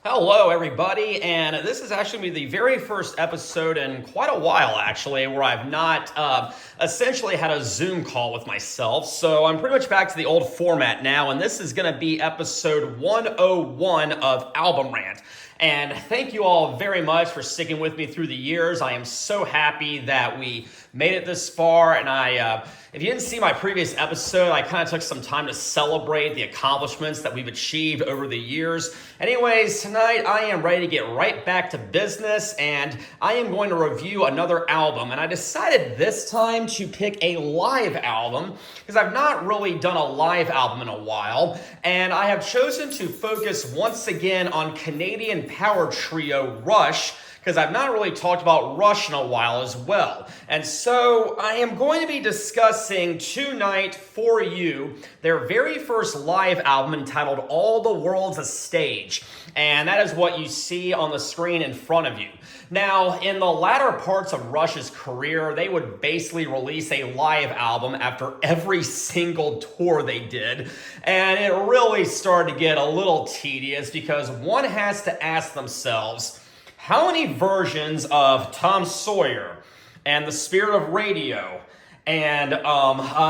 Hello, everybody, and this is actually the very first episode in quite a while, actually, where I've not essentially had a Zoom call with myself. So I'm pretty much back to the old format now, and this is going to be episode 101 of Album Rant. And thank you all very much for sticking with me through the years. I am so happy that we made it this far, and if you didn't see my previous episode, I kind of took some time to celebrate the accomplishments that we've achieved over the years. Anyways, tonight I am ready to get right back to business, and I am going to review another album. And I decided this time to pick a live album because I've not really done a live album in a while, and I have chosen to focus once again on Canadian power trio Rush, because I've not really talked about Rush in a while as well. And so I am going to be discussing tonight for you their very first live album entitled All the World's a Stage. And that is what you see on the screen in front of you. Now, in the latter parts of Rush's career, they would basically release a live album after every single tour they did. And it really started to get a little tedious because one has to ask themselves, how many versions of Tom Sawyer and The Spirit of Radio and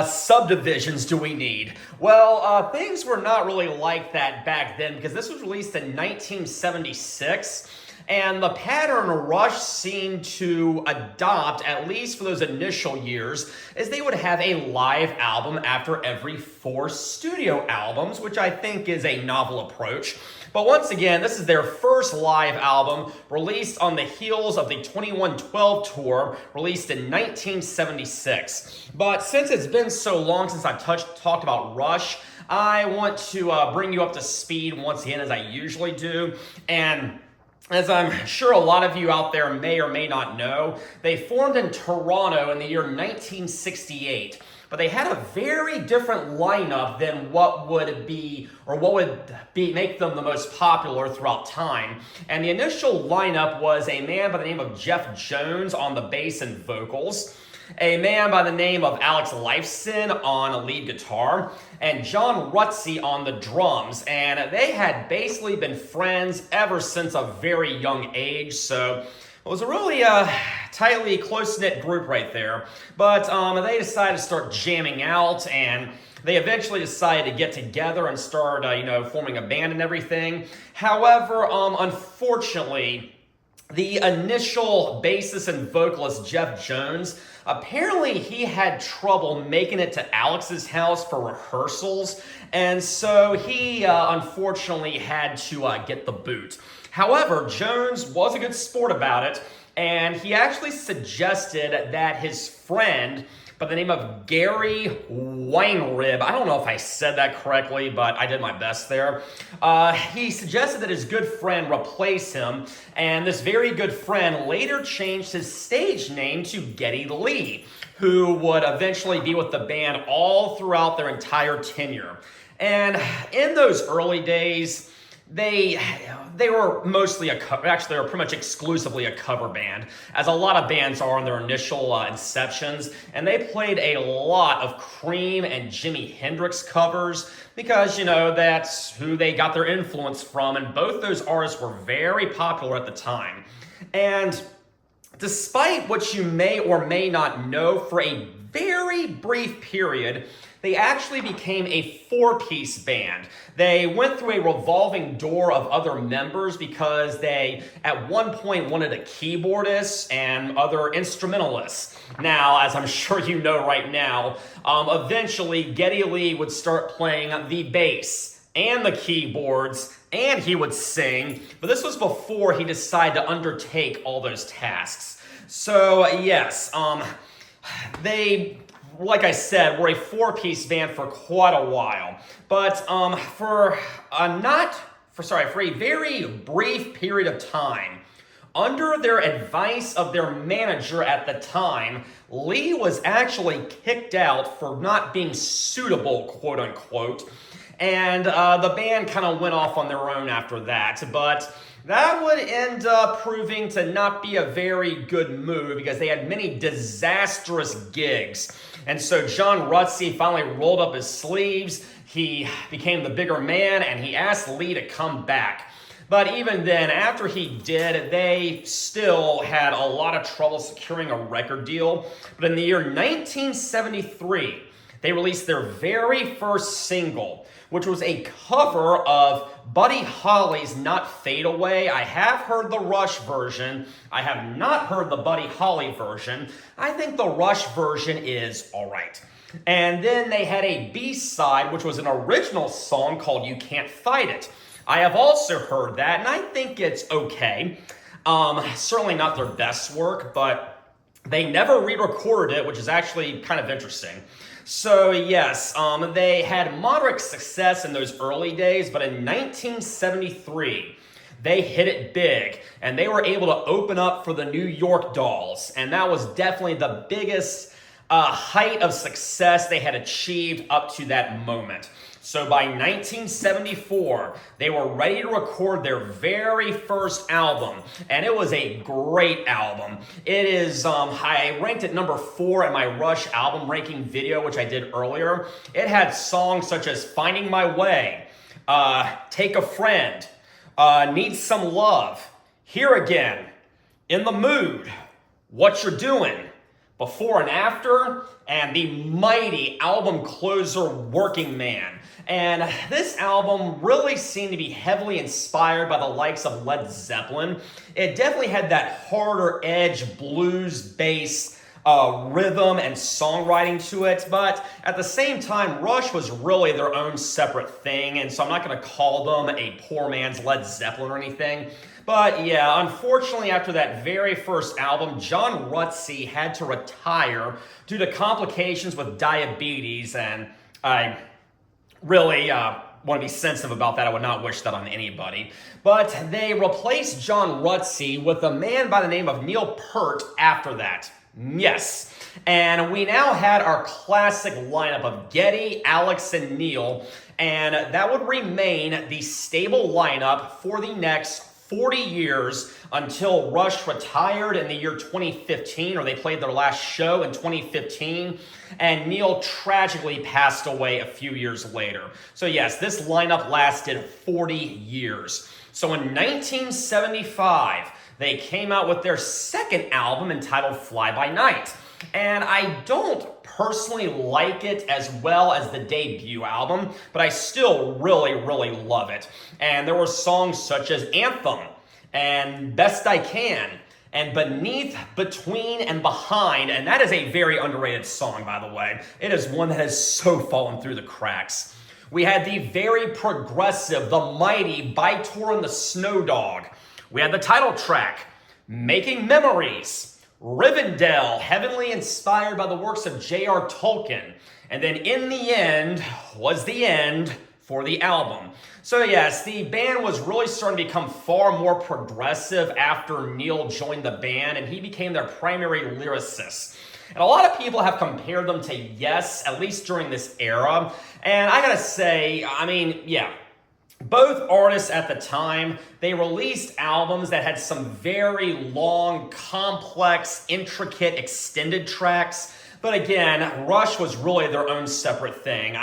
subdivisions do we need? Well, things were not really like that back then because this was released in 1976. And the pattern Rush seemed to adopt, at least for those initial years, is they would have a live album after every 4 studio albums, which I think is a novel approach. But once again, this is their first live album, released on the heels of the 2112 tour, released in 1976. But since it's been so long since I've talked about Rush, I want to bring you up to speed once again, as I usually do. And as I'm sure a lot of you out there may or may not know, they formed in Toronto in the year 1968. But they had a very different lineup than what would make them the most popular throughout time. And the initial lineup was a man by the name of Jeff Jones on the bass and vocals, a man by the name of Alex Lifeson on lead guitar, and John Rutsey on the drums. And they had basically been friends ever since a very young age, so it was a really tightly close-knit group right there. But they decided to start jamming out, and they eventually decided to get together and start, forming a band and everything. However, unfortunately, the initial bassist and vocalist, Jeff Jones, apparently he had trouble making it to Alex's house for rehearsals, and so he unfortunately had to get the boot. However, Jones was a good sport about it, and he actually suggested that his friend by the name of Gary Weinrib, I don't know if I said that correctly, but I did my best there. He suggested that his good friend replace him, and this very good friend later changed his stage name to Geddy Lee, who would eventually be with the band all throughout their entire tenure. And in those early days, they were mostly actually they were pretty much exclusively a cover band, as a lot of bands are in their initial inceptions, and they played a lot of Cream and Jimi Hendrix covers because, that's who they got their influence from, and both those artists were very popular at the time. And despite what you may or may not know, for a very brief period, they actually became a 4-piece band. They went through a revolving door of other members because they, at one point, wanted a keyboardist and other instrumentalists. Now, as I'm sure you know right now, eventually Geddy Lee would start playing the bass and the keyboards, and he would sing, but this was before he decided to undertake all those tasks. So, yes, they, like I said, were a 4-piece band for quite a while. But for a very brief period of time, under their advice of their manager at the time, Lee was actually kicked out for not being suitable, quote unquote. And the band kind of went off on their own after that. But that would end up proving to not be a very good move because they had many disastrous gigs. And so John Rutsey finally rolled up his sleeves. He became the bigger man and he asked Lee to come back. But even then, after he did, they still had a lot of trouble securing a record deal. But in the year 1973, they released their very first single, which was a cover of Buddy Holly's Not Fade Away. I have heard the Rush version. I have not heard the Buddy Holly version. I think the Rush version is all right. And then they had a B-side, which was an original song called You Can't Fight It. I have also heard that, and I think it's okay. Certainly not their best work, but they never re-recorded it, which is actually kind of interesting. So yes, they had moderate success in those early days, but in 1973, they hit it big, and they were able to open up for the New York Dolls, and that was definitely the biggest height of success they had achieved up to that moment. So by 1974, they were ready to record their very first album, and it was a great album. It is, I ranked it number 4 in my Rush album ranking video, which I did earlier. It had songs such as Finding My Way, Take a Friend, Need Some Love, Here Again, In the Mood, What You're Doing, Before and After, and the mighty album closer, Working Man. And this album really seemed to be heavily inspired by the likes of Led Zeppelin. It definitely had that harder edge blues bass rhythm and songwriting to it, but at the same time, Rush was really their own separate thing, and so I'm not going to call them a poor man's Led Zeppelin or anything. But yeah, unfortunately, after that very first album, John Rutsey had to retire due to complications with diabetes, and I really want to be sensitive about that. I would not wish that on anybody. But they replaced John Rutsey with a man by the name of Neil Peart after that. Yes. And we now had our classic lineup of Geddy, Alex, and Neil, and that would remain the stable lineup for the next 40 years until Rush retired in the year 2015, or they played their last show in 2015, and Neil tragically passed away a few years later. So yes, this lineup lasted 40 years. So in 1975, they came out with their second album entitled Fly By Night. And I don't personally like it as well as the debut album, but I still really, really love it. And there were songs such as Anthem and Best I Can and Beneath, Between, and Behind. And that is a very underrated song, by the way. It is one that has so fallen through the cracks. We had the very progressive, the mighty By Tor and the Snow Dog. We had the title track, Making Memories. Rivendell, heavily inspired by the works of J.R. Tolkien. And then In the End was the end for the album. So yes, the band was really starting to become far more progressive after Neil joined the band, and he became their primary lyricist. And a lot of people have compared them to Yes, at least during this era. And I gotta say, I mean, yeah, both artists at the time, they released albums that had some very long, complex, intricate, extended tracks. But again, Rush was really their own separate thing.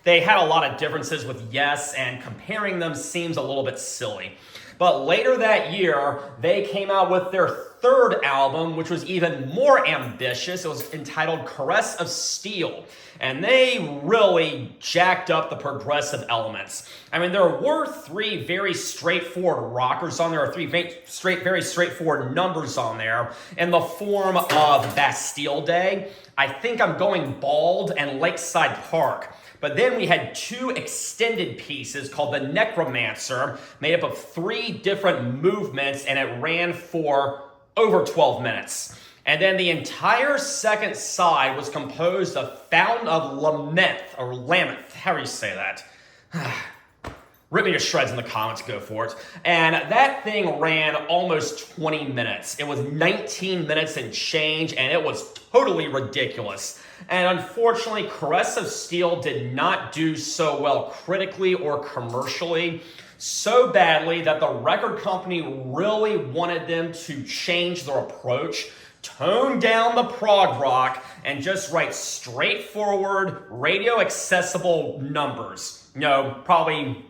They had a lot of differences with Yes, and comparing them seems a little bit silly. But later that year, they came out with their third album, which was even more ambitious. It was entitled Caress of Steel. And they really jacked up the progressive elements. I mean, there were 3 very straightforward rockers on there, or 3 very straightforward numbers on there, in the form of Bastille Day, I Think I'm Going Bald, and Lakeside Park. But then we had 2 extended pieces called The Necromancer, made up of 3 different movements, and it ran for over 12 minutes. And then the entire second side was composed of Fountain of Lament, or Lameth, however you say that. Rip me to shreds in the comments, go for it. And that thing ran almost 20 minutes. It was 19 minutes and change, and it was totally ridiculous. And unfortunately, Caress of Steel did not do so well critically or commercially, so badly that the record company really wanted them to change their approach, tone down the prog rock, and just write straightforward, radio-accessible numbers. You know, probably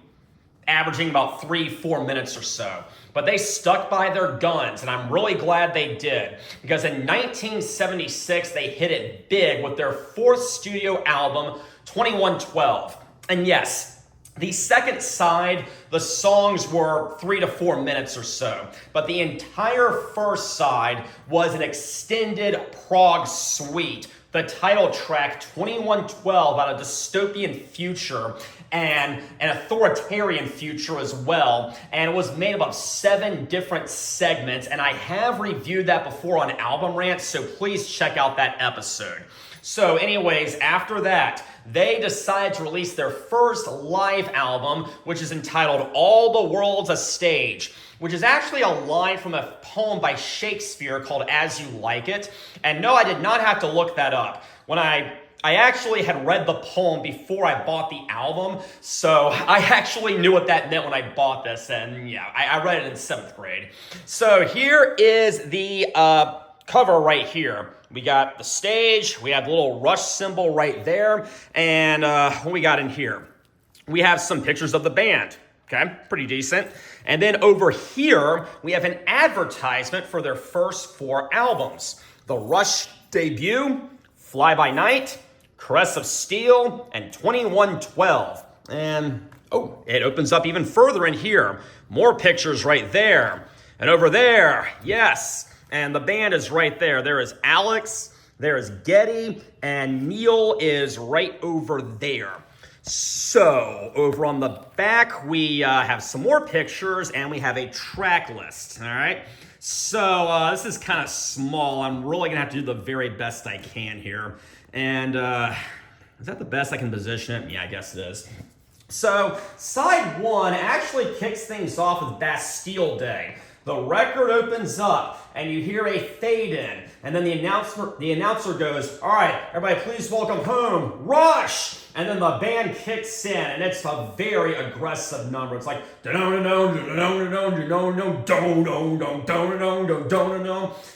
averaging about 3-4 minutes or so. But they stuck by their guns, and I'm really glad they did, because in 1976, they hit it big with their fourth studio album, 2112. And yes, the second side, the songs were 3 to 4 minutes or so, but the entire first side was an extended prog suite. The title track, 2112, about a dystopian future and an authoritarian future as well. And it was made up of 7 different segments, and I have reviewed that before on Album Rant, so please check out that episode. So anyways, after that, they decided to release their first live album, which is entitled All the World's a Stage, which is actually a line from a poem by Shakespeare called As You Like It. And no, I did not have to look that up. When I actually had read the poem before I bought the album, so I actually knew what that meant when I bought this, and yeah, I read it in 7th grade. So here is the cover right here. We got the stage, we have the little Rush symbol right there, and what we got in here? We have some pictures of the band, okay, pretty decent. And then over here, we have an advertisement for their first 4 albums. The Rush debut, Fly By Night, Caress of Steel, and 2112. And, oh, it opens up even further in here. More pictures right there. And over there, yes, and the band is right there. There is Alex, there is Geddy, and Neil is right over there. So, over on the back, we have some more pictures, and we have a track list, all right? So, this is kind of small. I'm really going to have to do the very best I can here. And, is that the best I can position it? Yeah, I guess it is. So, side 1 actually kicks things off with Bastille Day. The record opens up, and you hear a fade in, and then the announcer goes, all right, everybody please welcome home, Rush! And then the band kicks in, and it's a very aggressive number. It's like, and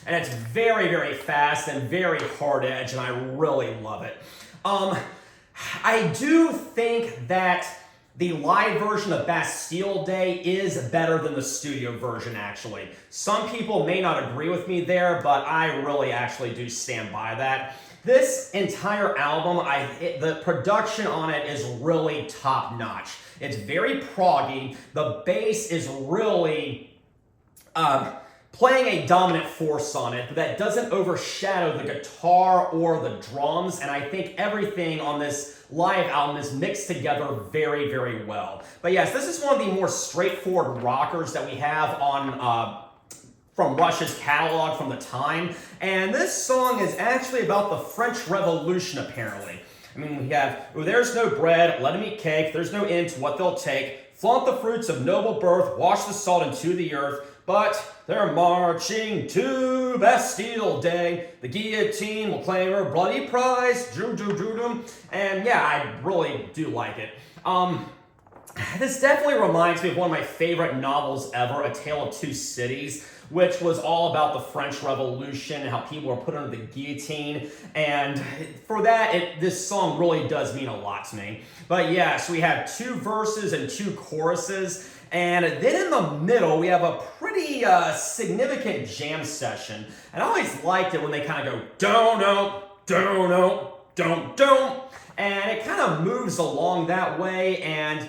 it's very, very fast and very hard edge, and I really love it. I do think that the live version of Bastille Day is better than the studio version, actually. Some people may not agree with me there, but I really actually do stand by that. This entire album, the production on it is really top-notch. It's very proggy. The bass is really playing a dominant force on it, but that doesn't overshadow the guitar or the drums, and I think everything on this live album is mixed together very, very well. But yes, this is one of the more straightforward rockers that we have on from Rush's catalog from the time, and this song is actually about the French Revolution, apparently. I mean, we have, oh, there's no bread, let them eat cake, there's no end to what they'll take, flaunt the fruits of noble birth, wash the salt into the earth, but they're marching to Bastille Day. The guillotine will claim her bloody prize. And yeah, I really do like it. This definitely reminds me of one of my favorite novels ever, A Tale of Two Cities, which was all about the French Revolution and how people were put under the guillotine. And for that, this song really does mean a lot to me. But yeah, so we have 2 verses and 2 choruses. And then in the middle, we have a pretty significant jam session. And I always liked it when they kind of go, don't. And it kind of moves along that way. And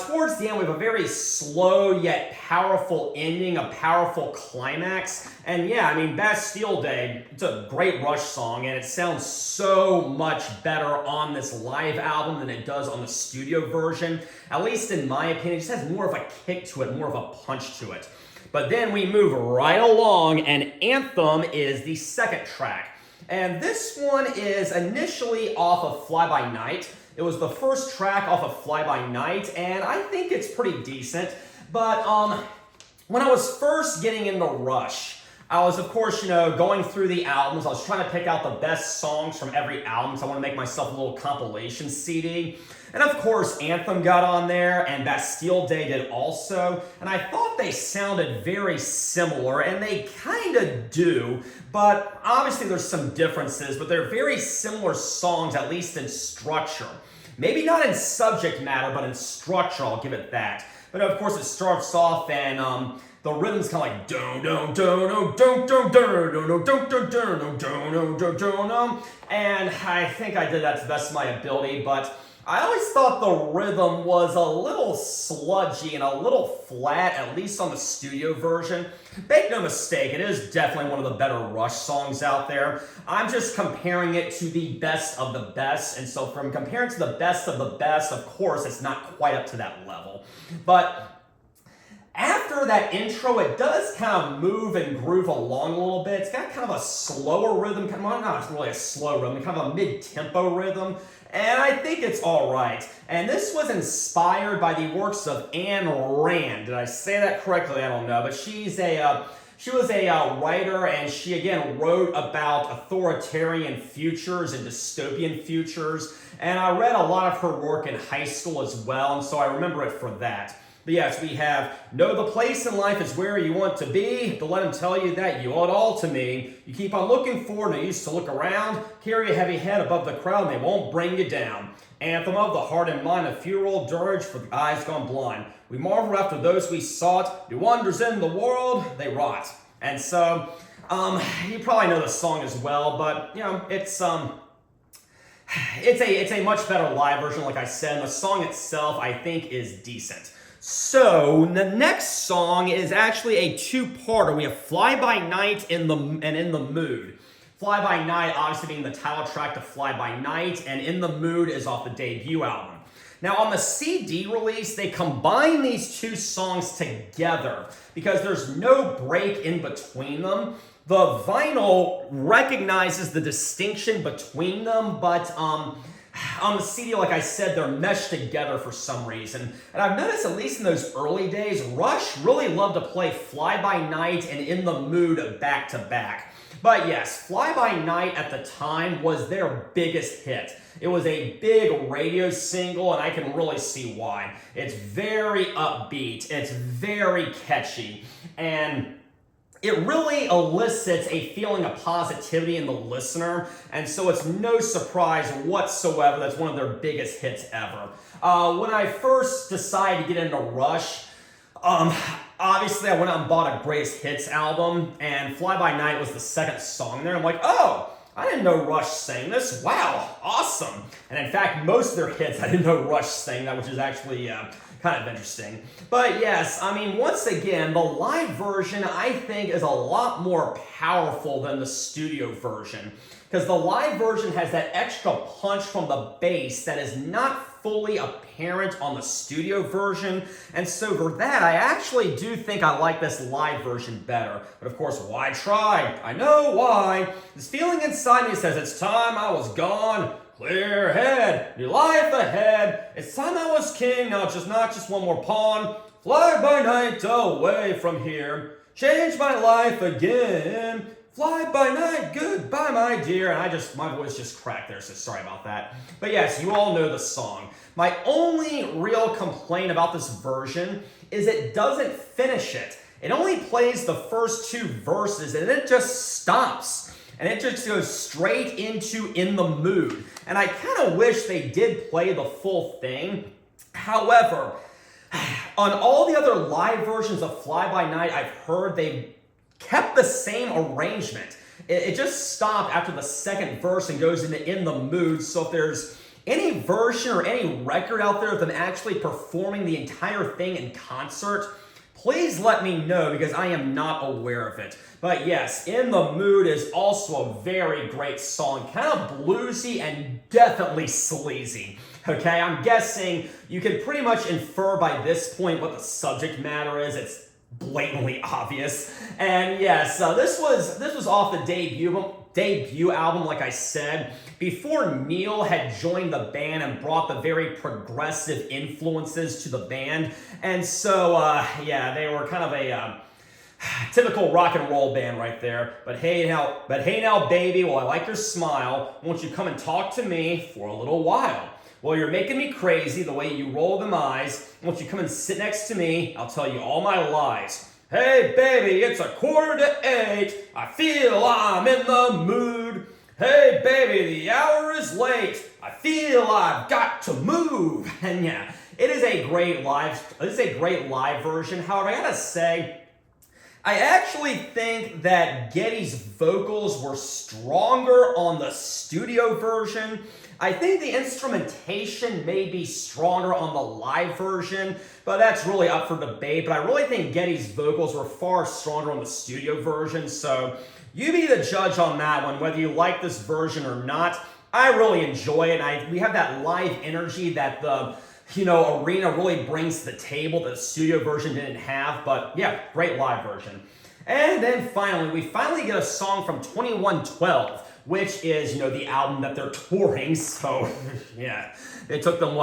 towards the end, we have a very slow yet powerful ending, a powerful climax. And yeah, I mean, Bastille Day, it's a great Rush song, and it sounds so much better on this live album than it does on the studio version. At least in my opinion, it just has more of a kick to it, more of a punch to it. But then we move right along, and Anthem is the second track. And this one is initially off of Fly By Night. It was the first track off of Fly By Night, and I think it's pretty decent. But when I was first getting into Rush, I was, of course, going through the albums. I was trying to pick out the best songs from every album, so I want to make myself a little compilation CD. And of course, Anthem got on there, and Bastille Day did also. And I thought they sounded very similar, and they kind of do. But obviously there's some differences, but they're very similar songs, at least in structure. Maybe not in subject matter, but in structure, I'll give it that. But of course, it starts off and the rhythm's kind of like dun dun dun dun dun dun dun dun dun dun dun dun dun, and I think I did that to the best of my ability, but I always thought the rhythm was a little sludgy and a little flat, at least on the studio version. Make no mistake, it is definitely one of the better Rush songs out there. I'm just comparing it to the best of the best, and so from comparing to the best of the best, of course, it's not quite up to that level. But after that intro, it does kind of move and groove along a little bit. It's got kind of a slower rhythm, well, not really a slow rhythm, kind of a mid-tempo rhythm, and I think it's all right. And this was inspired by the works of Ayn Rand. Did I say that correctly? I don't know, but she was a writer, and she again wrote about authoritarian futures and dystopian futures. And I read a lot of her work in high school as well, and so I remember it for that. But yes, we have, know the place in life is where you want to be. To let him tell you that you owe it all to me. You keep on looking forward and you used to look around. Carry a heavy head above the crowd and they won't bring you down. Anthem of the heart and mind, a funeral dirge for the eyes gone blind. We marvel after those we sought. Do wonders in the world, they rot. And so, you probably know the song as well, but you know, it's a much better live version, like I said. And the song itself, I think, is decent. So the next song is actually a two-parter. We have Fly By Night and In the Mood. Fly By Night obviously being the title track to Fly By Night, and In the Mood is off the debut album. Now on the CD release, they combine these two songs together because there's no break in between them. The vinyl recognizes the distinction between them, but on the CD, like I said, they're meshed together for some reason. And I've noticed, at least in those early days, Rush really loved to play Fly By Night and In the Mood back to back. But yes, Fly By Night at the time was their biggest hit. It was a big radio single, and I can really see why. It's very upbeat, it's very catchy, and it really elicits a feeling of positivity in the listener, and so it's no surprise whatsoever that's one of their biggest hits ever. When I first decided to get into Rush, obviously I went out and bought a Greatest Hits album, and Fly By Night was the second song there. I'm like, oh, I didn't know Rush sang this. Wow, awesome. And in fact, most of their hits, I didn't know Rush sang that, which is actually kind of interesting. But yes, I mean, once again, the live version, I think, is a lot more powerful than the studio version, because the live version has that extra punch from the bass that is not fully apparent on the studio version, and so for that, I actually do think I like this live version better. But of course, why try? I know why. This feeling inside me says it's time I was gone. Clear head, new life ahead. It's time I was king, now it's just not just one more pawn. Fly by night away from here. Change my life again. Fly by night, goodbye my dear. And my voice just cracked there, so sorry about that. But yes, you all know the song. My only real complaint about this version is it doesn't finish it. It only plays the first two verses and it just stops. And it just goes straight into In the Mood. And I kind of wish they did play the full thing. However, on all the other live versions of Fly By Night I've heard, they kept the same arrangement. It just stopped after the second verse and goes into In the Mood. So if there's any version or any record out there of them actually performing the entire thing in concert, please let me know, because I am not aware of it. But yes, In the Mood is also a very great song, kind of bluesy and definitely sleazy. Okay, I'm guessing you can pretty much infer by this point what the subject matter is. It's blatantly obvious. And yes, this was off the debut album, like I said, before Neil had joined the band and brought the very progressive influences to the band. And so, yeah, they were kind of a typical rock and roll band right there. But hey now, baby, well, I like your smile. Won't you come and talk to me for a little while? Well, you're making me crazy the way you roll them eyes. Won't you come and sit next to me? I'll tell you all my lies. Hey, baby, it's 7:45. I feel I'm in the mood. Hey, baby, the hour is late. I feel I've got to move. And yeah, It is a great live version. However, I gotta say, I actually think that Geddy's vocals were stronger on the studio version. I think the instrumentation may be stronger on the live version, but that's really up for debate. But I really think Geddy's vocals were far stronger on the studio version, so you be the judge on that one, whether you like this version or not. I really enjoy it. We have that live energy that the arena really brings to the table that the studio version didn't have. But yeah, great live version. And then finally, we get a song from 2112, which is, the album that they're touring. So yeah, it took them,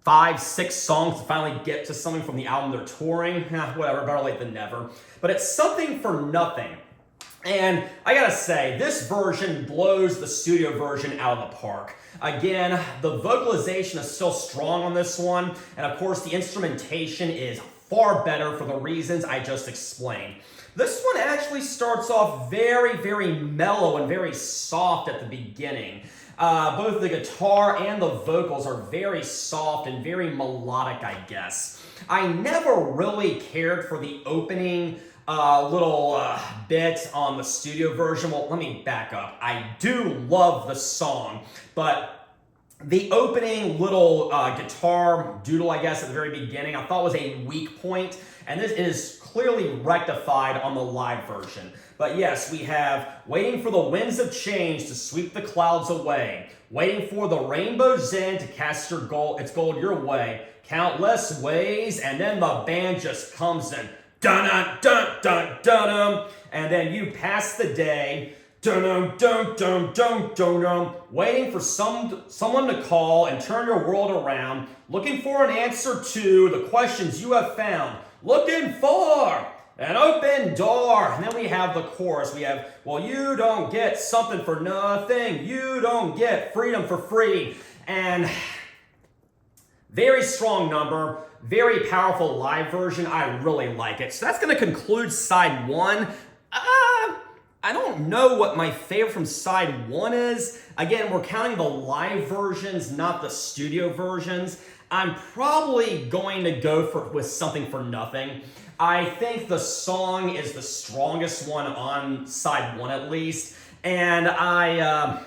5-6 songs to finally get to something from the album they're touring. Whatever, better late than never. But it's Something for Nothing. And I gotta say, this version blows the studio version out of the park. Again, the vocalization is still strong on this one, and of course the instrumentation is far better for the reasons I just explained. This one actually starts off very, very mellow and very soft at the beginning. Both the guitar and the vocals are very soft and very melodic, I guess. I never really cared for the opening little bit on the studio version. Well, let me back up. I do love the song, but the opening little guitar doodle, I guess, at the very beginning, I thought was a weak point, and this is clearly rectified on the live version. But yes, we have waiting for the winds of change to sweep the clouds away, waiting for the rainbow's end to cast its gold your way, countless ways, and then the band just comes in. Dun dun dun dun dun, and then you pass the day, dun dun dun dun dun dun, waiting for someone to call and turn your world around, looking for an answer to the questions you have found, looking for an open door. And then we have the chorus. We have, well, you don't get something for nothing, you don't get freedom for free, and very strong number. Very powerful live version. I really like it. So that's going to conclude side one. I don't know what my favorite from side one is. Again, we're counting the live versions, not the studio versions. I'm probably going to go with Something for Nothing. I think the song is the strongest one on side one, at least. And I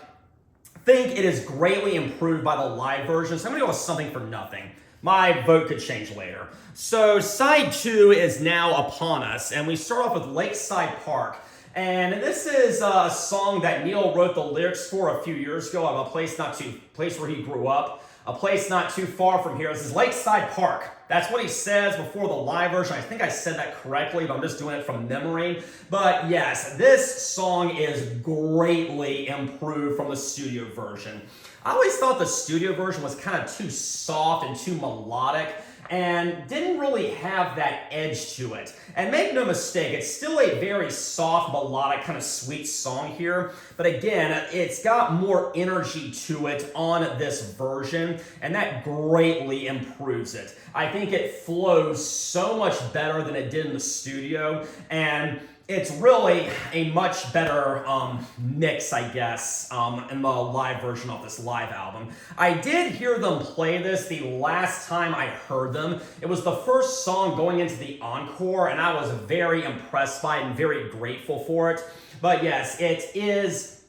think it is greatly improved by the live version. So I'm going to go with Something for Nothing. My vote could change later. So side two is now upon us, and we start off with Lakeside Park. And this is a song that Neil wrote the lyrics for a few years ago of a place where he grew up, a place not too far from here. This is Lakeside Park. That's what he says before the live version. I think I said that correctly, but I'm just doing it from memory. But yes, this song is greatly improved from the studio version. I always thought the studio version was kind of too soft and too melodic and didn't really have that edge to it. And make no mistake, it's still a very soft, melodic, kind of sweet song here. But again, it's got more energy to it on this version, and that greatly improves it. I think it flows so much better than it did in the studio, and it's really a much better mix, I guess, in the live version of this live album. I did hear them play this the last time I heard them. It was the first song going into the encore, and I was very impressed by it and very grateful for it. But yes, it is,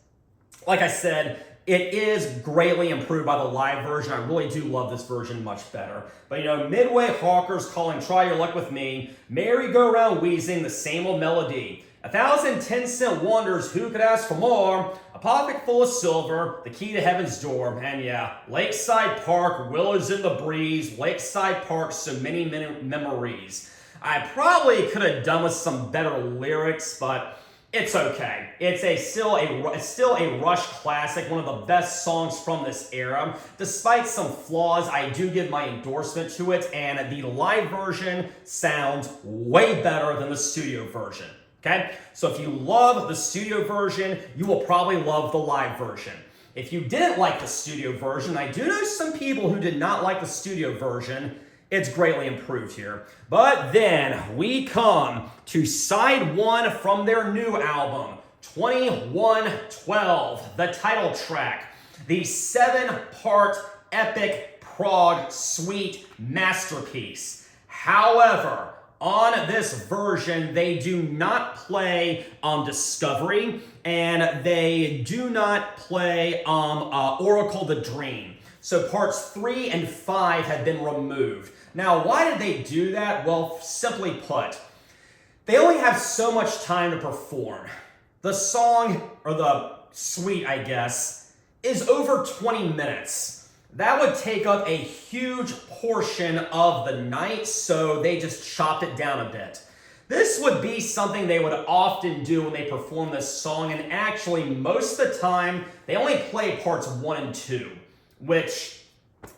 like I said, it is greatly improved by the live version. I really do love this version much better. But Midway Hawkers calling Try Your Luck With Me, merry-go-round wheezing the same old melody. 1,000 10-cent wonders, who could ask for more? A pocket full of silver, the key to heaven's door. And yeah, Lakeside Park, willows in the breeze, Lakeside Park, so many memories. I probably could have done with some better lyrics, but it's okay. It's still a Rush classic, one of the best songs from this era. Despite some flaws, I do give my endorsement to it, and the live version sounds way better than the studio version. Okay? So if you love the studio version, you will probably love the live version. If you didn't like the studio version, I do know some people who did not like the studio version. It's greatly improved here. But then we come to side one from their new album, 2112, the title track, the 7-part epic Prog sweet masterpiece. However, on this version, they do not play Discovery, and they do not play Oracle the Dream. So parts 3 and 5 have been removed. Now, why did they do that? Well, simply put, they only have so much time to perform. The song, or the suite, I guess, is over 20 minutes. That would take up a huge portion of the night, so they just chopped it down a bit. This would be something they would often do when they perform this song, and actually, most of the time, they only play parts 1 and 2, which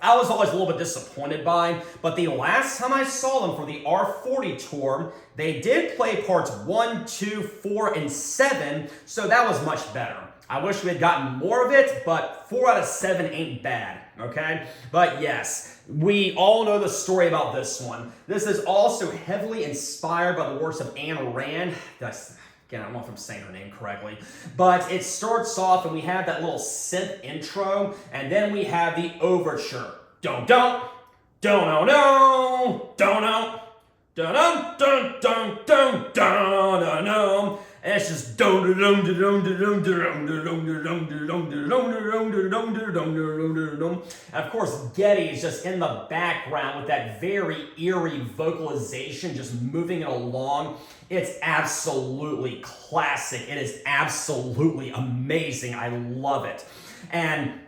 I was always a little bit disappointed by, but the last time I saw them for the R40 tour, they did play parts 1, 2, 4, and 7, so that was much better. I wish we had gotten more of it, but 4 out of 7 ain't bad, okay? But yes, we all know the story about this one. This is also heavily inspired by the works of Ayn Rand. Again, I don't know if I'm saying her name correctly, but it starts off and we have that little synth intro, and then we have the overture. Don't, don't, don't, no, don't, no. Dun dun dun dun dun dun dun, and it's just dum dum dum dum dum dum dum dum dum dum. And of course, Geddy is just in the background with that very eerie vocalization, just moving it along. It's absolutely classic. It is absolutely amazing. I love it. And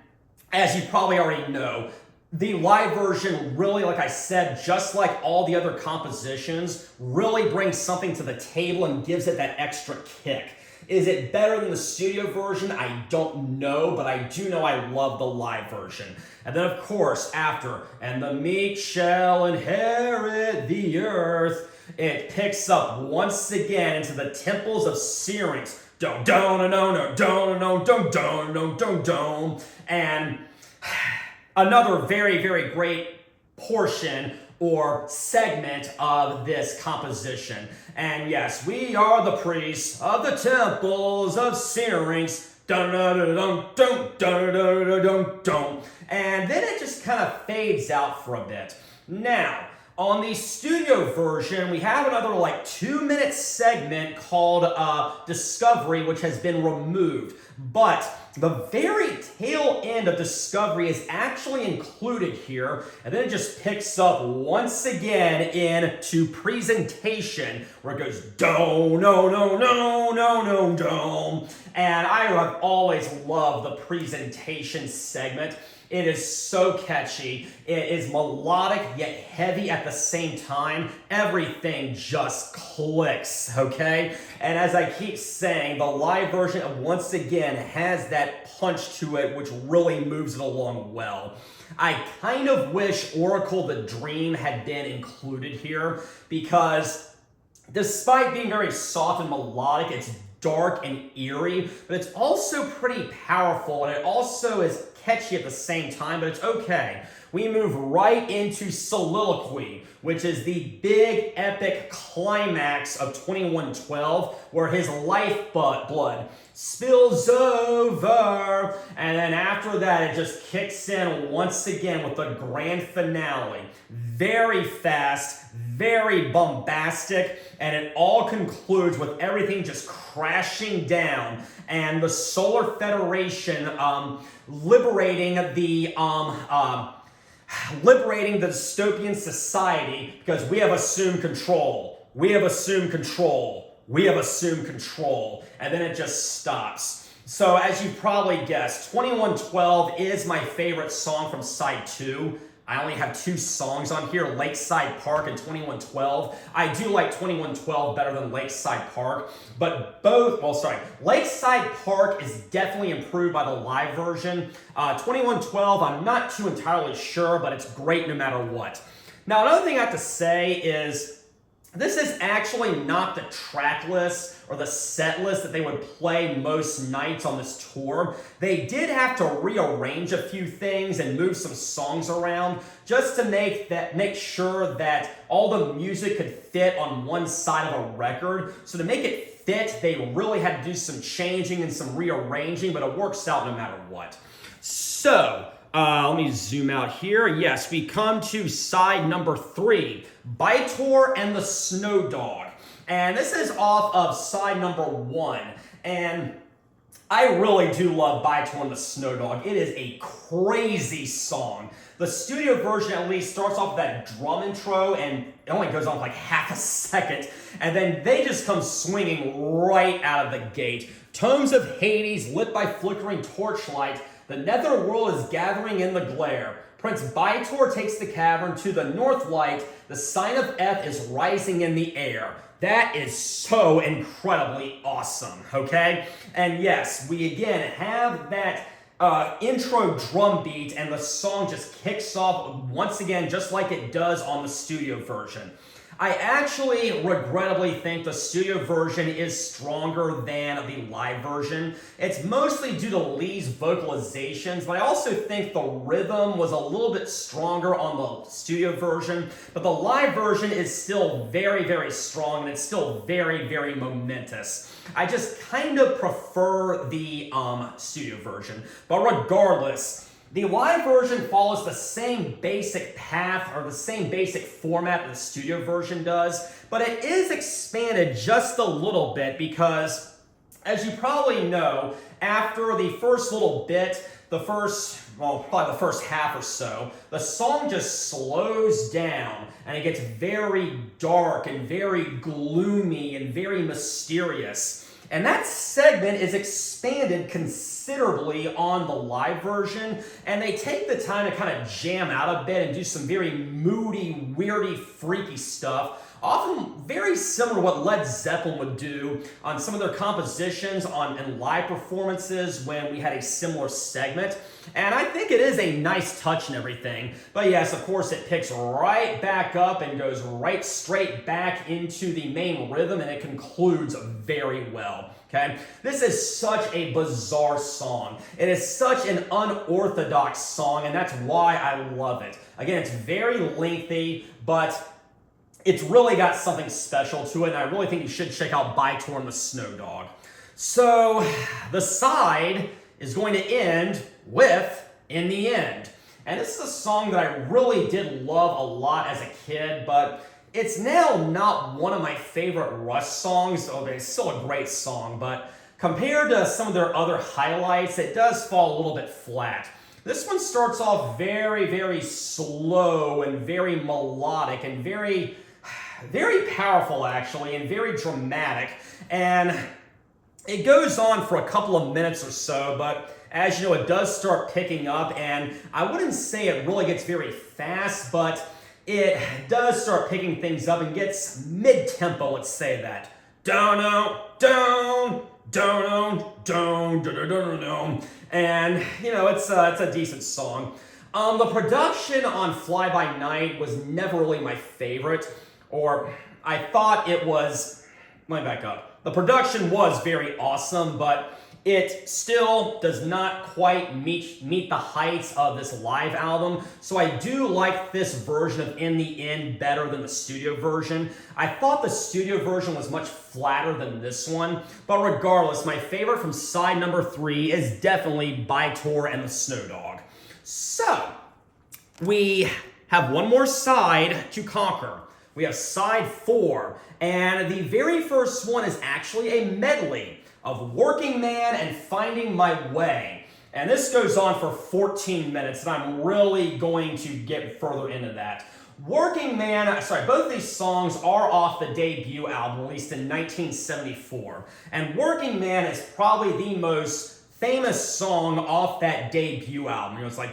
as you probably already know, the live version really, like I said, just like all the other compositions, really brings something to the table and gives it that extra kick. Is it better than the studio version? I don't know, but I do know I love the live version. And then, of course, after, and the meek shall inherit the earth, it picks up once again into the temples of Syrinx. Don't, don't, no, don't, don't, don't, don't, don't, don't, and another very, very great portion or segment of this composition. And yes, we are the priests of the temples of Syrinx. Dun dun dun dun dun dun dun dun. And then it just kind of fades out for a bit. Now, on the studio version, we have another like 2-minute segment called Discovery, which has been removed. But the very tail end of Discovery is actually included here, and then it just picks up once again into Presentation, where it goes do, no, no, no, no, no, do. And I have always loved the Presentation segment. It is so catchy. It is melodic yet heavy at the same time. Everything just clicks, okay? And as I keep saying, the live version once again has that punch to it which really moves it along well. I kind of wish Oracle the Dream had been included here because despite being very soft and melodic, it's dark and eerie, but it's also pretty powerful, and it also is catchy at the same time, but it's okay. We move right into Soliloquy, which is the big epic climax of 2112, where his lifeblood spills over, and then after that it just kicks in once again with the grand finale. Very fast, very bombastic, and it all concludes with everything just crashing down and the Solar Federation liberating the dystopian society because we have assumed control. We have assumed control. We have assumed control. And then it just stops. So as you probably guessed, 2112 is my favorite song from side 2. I only have 2 songs on here, Lakeside Park and 2112. I do like 2112 better than Lakeside Park, but Lakeside Park is definitely improved by the live version. 2112, I'm not too entirely sure, but it's great no matter what. Now, another thing I have to say is, this is actually not the track list or the set list that they would play most nights on this tour. They did have to rearrange a few things and move some songs around just to make sure that all the music could fit on one side of a record. So to make it fit, they really had to do some changing and some rearranging, but it works out no matter what. So, Let me zoom out here. Yes, we come to side number 3, Bytor and the Snow Dog. And this is off of side number 1. And I really do love Bytor and the Snow Dog. It is a crazy song. The studio version at least starts off with that drum intro and it only goes on for like half a second. And then they just come swinging right out of the gate. Tomes of Hades lit by flickering torchlight. The netherworld is gathering in the glare. Prince Bytor takes the cavern to the north light. The sign of F is rising in the air. That is so incredibly awesome, okay? And yes, we again have that intro drum beat and the song just kicks off once again just like it does on the studio version. I actually regrettably think the studio version is stronger than the live version. It's mostly due to Lee's vocalizations, but I also think the rhythm was a little bit stronger on the studio version. But the live version is still very, very strong and it's still very, very momentous. I just kind of prefer the studio version. But regardless, the live version follows the same basic path or the same basic format that the studio version does, but it is expanded just a little bit because, as you probably know, after the first little bit, probably the first half or so, the song just slows down and it gets very dark and very gloomy and very mysterious. And that segment is expanded considerably on the live version, and they take the time to kind of jam out a bit and do some very moody, weirdy, freaky stuff, often very similar to what Led Zeppelin would do on some of their compositions and live performances when we had a similar segment. And I think it is a nice touch and everything. But yes, of course, it picks right back up and goes right straight back into the main rhythm, and it concludes very well. Okay? This is such a bizarre song. It is such an unorthodox song, and that's why I love it. Again, it's very lengthy, but it's really got something special to it, and I really think you should check out Bytor and the Snow Dog. So, the side is going to end with In the End. And this is a song that I really did love a lot as a kid, but it's now not one of my favorite Rush songs, although it's still a great song, but compared to some of their other highlights, it does fall a little bit flat. This one starts off very, very slow and very melodic and very, very powerful actually, and very dramatic. And it goes on for a couple of minutes or so, but as you know, it does start picking up, and I wouldn't say it really gets very fast, but it does start picking things up and gets mid-tempo, let's say that. Down, down, down, down, down, down. And, you know, it's a decent song. The production on Fly By Night was never really my favorite, or I thought it was, let me back up. The production was very awesome, but it still does not quite meet the heights of this live album. So I do like this version of In the End better than the studio version. I thought the studio version was much flatter than this one. But regardless, my favorite from side number 3 is definitely Bytor and the Snow Dog. So, we have one more side to conquer. We have side 4. And the very first one is actually a medley of Working Man and Finding My Way. And this goes on for 14 minutes, and I'm really going to get further into that. Working Man, both of these songs are off the debut album, released in 1974. And Working Man is probably the most famous song off that debut album. You know, it's like,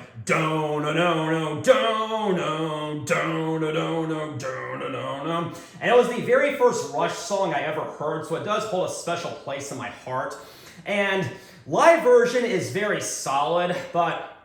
and it was the very first Rush song I ever heard, so it does hold a special place in my heart. And live version is very solid, but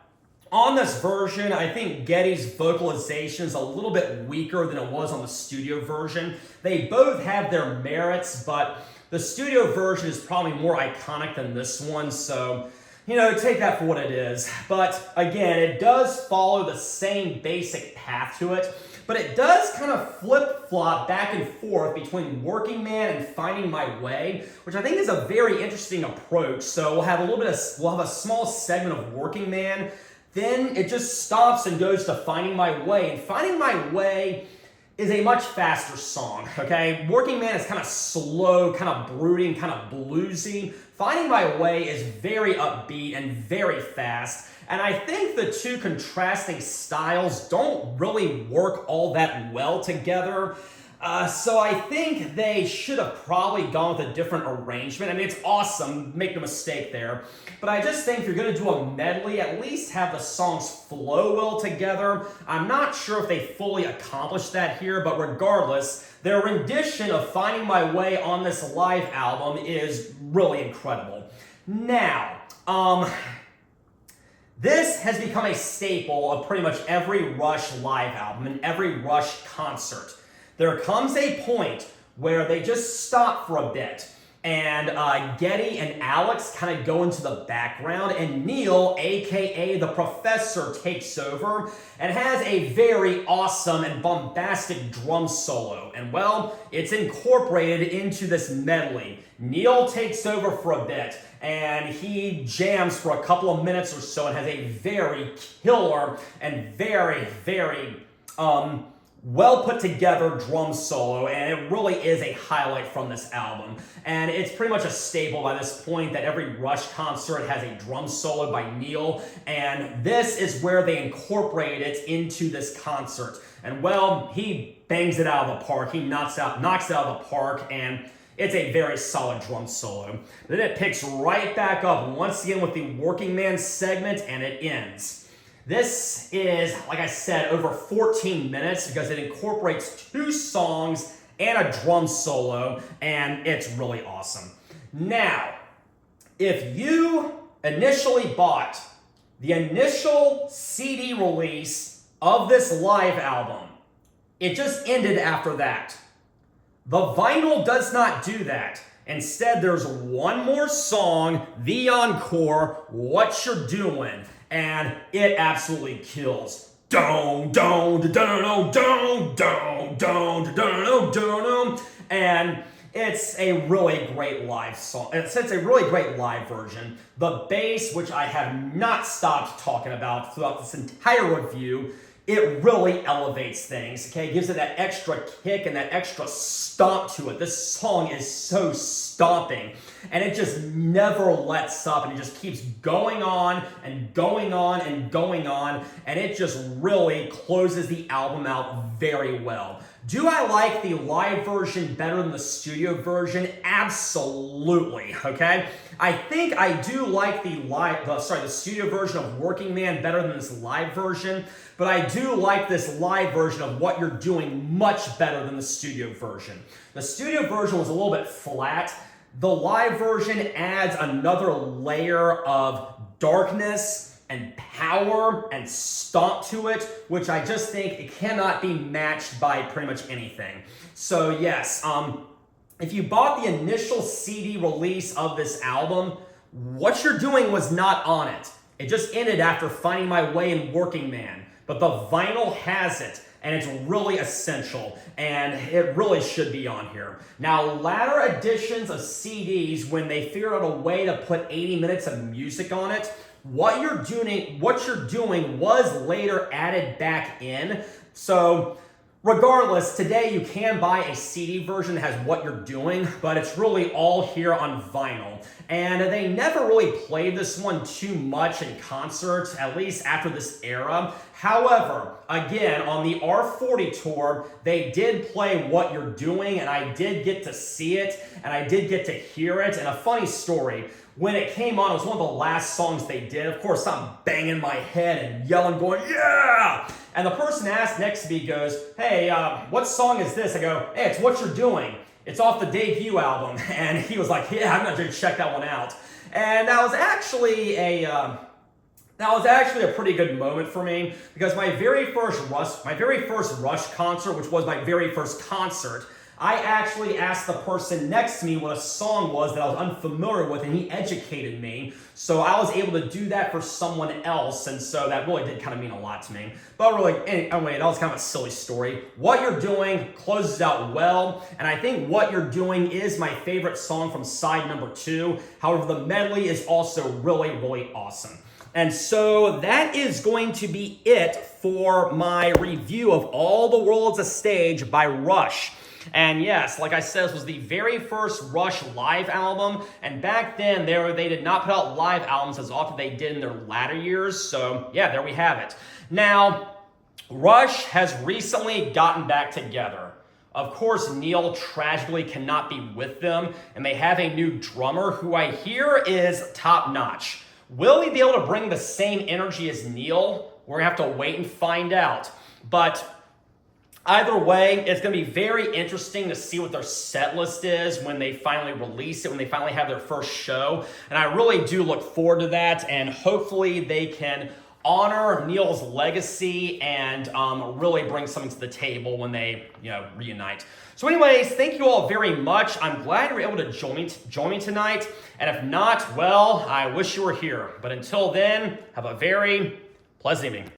on this version, I think Geddy's vocalization is a little bit weaker than it was on the studio version. They both have their merits, but the studio version is probably more iconic than this one, so, you know, take that for what it is. But again, it does follow the same basic path to it, but it does kind of flip-flop back and forth between Working Man and Finding My Way, which I think is a very interesting approach. So we'll have a small segment of Working Man, then it just stops and goes to Finding My Way. And Finding My Way is a much faster song, okay? Working Man is kind of slow, kind of brooding, kind of bluesy. Finding My Way is very upbeat and very fast. And I think the two contrasting styles don't really work all that well together. So I think they should have probably gone with a different arrangement. I mean, it's awesome, make no mistake there. But I just think if you're going to do a medley, at least have the songs flow well together. I'm not sure if they fully accomplished that here, but regardless, their rendition of Finding My Way on this live album is really incredible. Now, this has become a staple of pretty much every Rush live album and every Rush concert. There comes a point where they just stop for a bit, and Geddy and Alex kind of go into the background, and Neil, aka the Professor, takes over and has a very awesome and bombastic drum solo. And well, it's incorporated into this medley. Neil takes over for a bit, and he jams for a couple of minutes or so and has a very killer and very, very well put together drum solo, and it really is a highlight from this album. And it's pretty much a staple by this point that every Rush concert has a drum solo by Neil, and this is where they incorporate it into this concert. And well, he bangs it out of the park. He knocks it out of the park, and it's a very solid drum solo. Then it picks right back up once again with the Working Man segment, and it ends. This is, like I said, over 14 minutes because it incorporates 2 songs and a drum solo, and it's really awesome. Now, if you initially bought the initial CD release of this live album, it just ended after that. The vinyl does not do that. Instead, there's one more song, the encore, What You're Doing, and it absolutely kills. And it's a really great live song. It's a really great live version. The bass, which I have not stopped talking about throughout this entire review, it really elevates things, okay? It gives it that extra kick and that extra stomp to it. This song is so stomping, and it just never lets up, and it just keeps going on and going on and going on, and it just really closes the album out very well. Do I like the live version better than the studio version? Absolutely, okay? I think I do like the studio version of Working Man better than this live version, but I do like this live version of What You're Doing much better than the studio version. The studio version was a little bit flat. The live version adds another layer of darkness and power and stomp to it, which I just think it cannot be matched by pretty much anything. So yes, if you bought the initial CD release of this album, What You're Doing was not on it. It just ended after Finding My Way and Working Man. But the vinyl has it, and it's really essential, and it really should be on here. Now, latter editions of CDs, when they figured out a way to put 80 minutes of music on it, What You're Doing was later added back in. So regardless, today you can buy a CD version that has What You're Doing, but it's really all here on vinyl. And they never really played this one too much in concerts, at least after this era. However, again, on the R40 tour, they did play What You're Doing, and I did get to see it, and I did get to hear it. And a funny story, when it came on, it was one of the last songs they did. Of course, I'm banging my head and yelling, going, yeah! And the person asked next to me goes, hey, what song is this? I go, hey, it's What You're Doing. It's off the debut album. And he was like, yeah, I'm going to check that one out. And that was actually a pretty good moment for me, because my very first Rush concert, which was my very first concert, I actually asked the person next to me what a song was that I was unfamiliar with, and he educated me. So I was able to do that for someone else, and so that really did kind of mean a lot to me. But really, anyway, that was kind of a silly story. What You're Doing closes out well, and I think What You're Doing is my favorite song from side number 2. However, the medley is also really, really awesome. And so that is going to be it for my review of All the World's a Stage by Rush. And yes, like I said, this was the very first Rush live album. And back then, they did not put out live albums as often they did in their latter years. So yeah, there we have it. Now, Rush has recently gotten back together. Of course, Neil tragically cannot be with them, and they have a new drummer who I hear is top-notch. Will he be able to bring the same energy as Neil? We're going to have to wait and find out. But either way, it's going to be very interesting to see what their set list is when they finally release it, when they finally have their first show. And I really do look forward to that, and hopefully they can honor Neil's legacy and really bring something to the table when they reunite. So anyways, thank you all very much. I'm glad you were able to join me tonight. And if not, well, I wish you were here. But until then, have a very pleasant evening.